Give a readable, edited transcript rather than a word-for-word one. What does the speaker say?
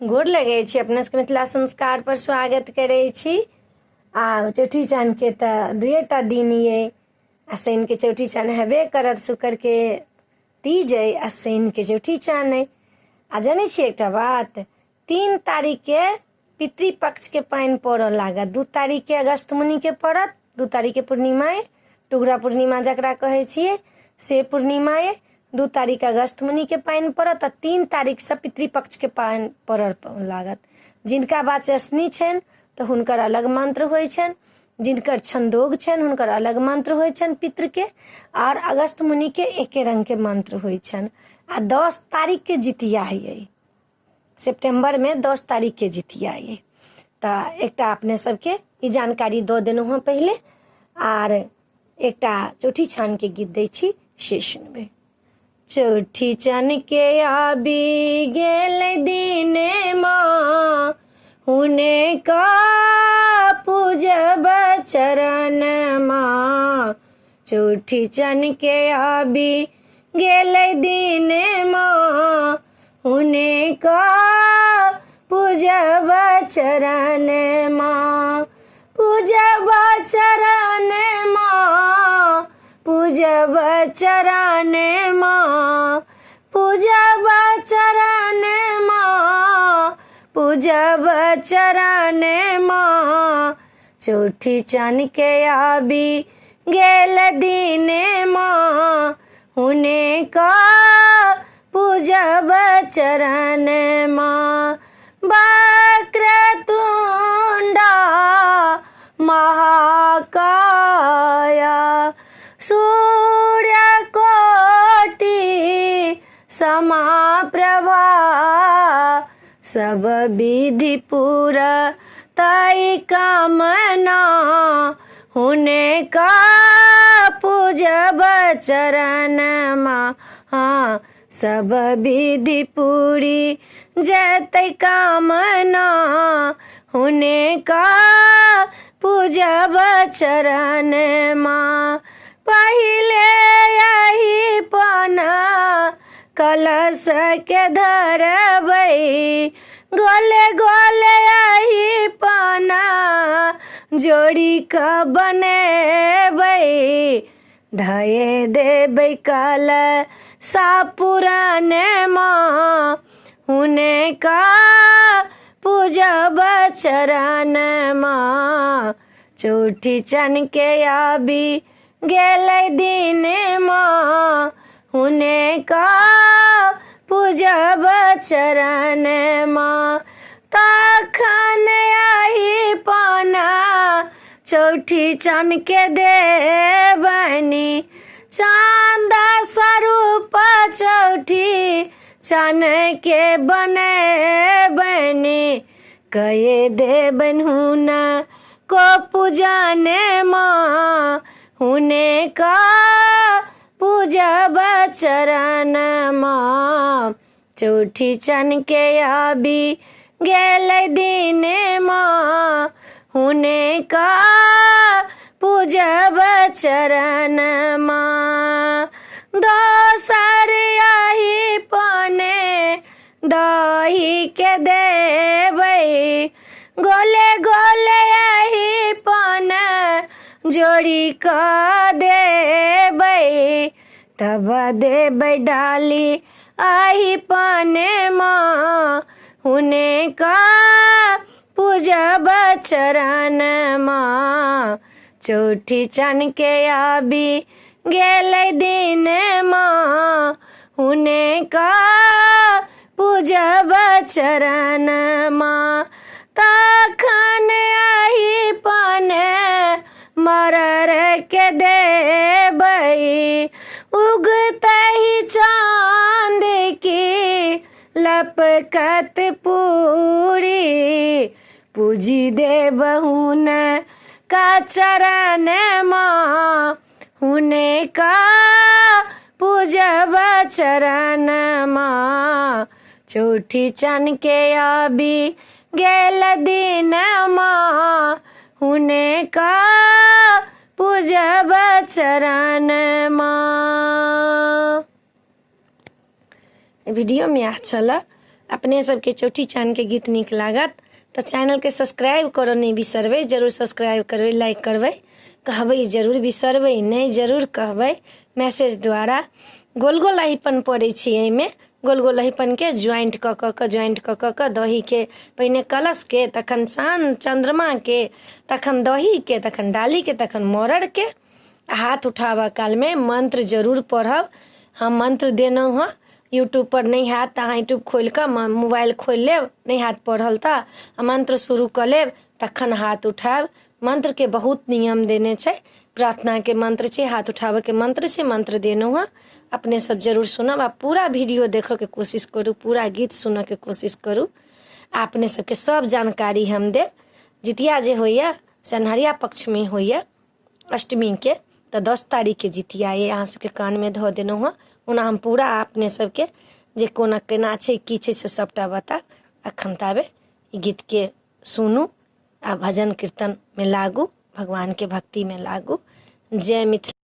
गोर लगे छी अपना सबके मिथिला संस्कार पर स्वागत करे छी। आ चौठी चान के तो दुएटा दिन ये, आ शनि के चौठी चान हेबे करत, शुक्र के तीज है आ शनि के चौठी चान है। आ जाने छी एकटा बात, 3 तारीख के पितृपक्ष के पानि पड़ऽ लागत, 2 तारीख के अगस्त मुनि के पड़त, 2 तारीख के पूर्णिमा है, टुगरा पूर्णिमा जकरा कहे छिए से पूर्णिमा है, 2 तारीख अगस्त मुनि के पानि पड़त आ 3 तारीख से पितृपक्ष के पानि पड़ऽ लागत। जिनका वाचस्पति छनि तऽ हुनकर अलग मंत्र होइ छनि, जिनकर छंदोग छनि हुनकर अलग मंत्र होइ छनि पितृ के, और अगस्त मुनि के एके रंग के मंत्र होइ छनि। आ 10 तारीख के जितिया है, सितंबर में 10 तारीख के जितिया है। तो एकटा अपने सबके ई जानकारी दो देलहुँ हँ पहले, आर एकटा चौठी छान के गीत दै छी से सुनबै। चौठी चान के आबि गेल दिने माँ, हुने का पूजब चरण माँ। चौठी चान के आबि गेल दिने माँ, हुने का पूजब चरण माँ। पूजब चरण माँ, पूजब चरण माँ, पूजब चरण माँ, पूजब चरण माँ। चौठी चान के आबि गेल दिने माँ, हुने का पूजब चरण माँ। वक्रतुंडा महाकाया, सूर्य कोटि समाप्रभा। सब विधि पूरा तई कामना, हुने का पूजब चरण माँ। हाँ, सब विधि पूरी जतै कामना, हुने का पूजब चरण माँ। पहिले यही पना कलश के धरबै, गोले गोले यही पना जोड़ी का बनेबै। धये देबै कल सा पुराण माँ, हुने का पूजब चरण माँ। चौठी चान के आबि गेल दिने माँ, हुने का पूजब चरण माँ। तखन आही पाना चौठी चान के देबनी, चांद स्वरूप चौठी चान के बनेबनी। कहे देबन हुना को पूजाने माँ, हुने का पूजब चरण माँ। चौठी चान के आबि गेल दिने माँ, हुने का पूजब चरण माँ। दोसर यही पने दही के देबै, गोले गोले यही पन जोड़ी का देबै। तब देबै डाली आही पने माँ, हुने का पूजब चरण माँ। चौठी चान के आबि गेल दिन माँ, हुने का पूजब चरण माँ। तखन आही पने मरर के देबै, उगतहि चांद की लपकत पूरी। पूजी देबहुन का चरण माँ, हुने का पूजब चरण माँ। चौठी चान के आबि गेल दिन माँ, हुने का पूजब चरण माँ। वीडियो में अच्छा लगा अपने सबके चौठी चाँद के गीत नीक लागत तो चैनल के सब्सक्राइब करो नहीं बिसरबै, जरूर सब्सक्राइब करबै, लाइक करबै, कहबै जरूर बिसरबै नहीं, जरूर कहबै मैसेज द्वारा। गोल गोल अहिपन पड़ै छै एहिमे, गोल गोल अहिपन के ज्वाइंट कऽ कऽ दही के पहिने कलश के, तखन चाँद चंद्रमा के, तखन दही के, तखन डाली के, तखन मोरड़ के। हाथ उठाबऽ काल में मंत्र जरूर पढ़ब। हम मंत्र देनौ हँ, यूट्यूब पर नहीं हैत तऽ अहाँ यूट्यूब खोलि कऽ मोबाइल खोलि लेब, नहीं हैत पढ़ल तऽ मंत्र शुरू कऽ लेब, तखन हाथ उठायब। मंत्र के बहुत नियम देने छै, प्रार्थना के मंत्र छै, हाथ उठाबऽ के मंत्र छै, मंत्र देनौ हँ। अपने सब जरूर सुनब आ पूरा वीडियो देखऽ के कोशिश करू, पूरा गीत सुनऽ के कोशिश करू। अपने सबके सब जानकारी हम देब। जितिया जे होइए से अन्हरिया पक्ष में होइए अष्टमी के, तो 10 तारीख के जितिया ये अहाँ सबके कान में धऽ देनौ हँ। ओना हम पूरा अपने सबके जे कोना केना छै की छै से सबटा बताब। अखन ताबे ई गीत के सुनू आ भजन कीर्तन में लागू, भगवान के भक्ति में लागू। जय मिथिला।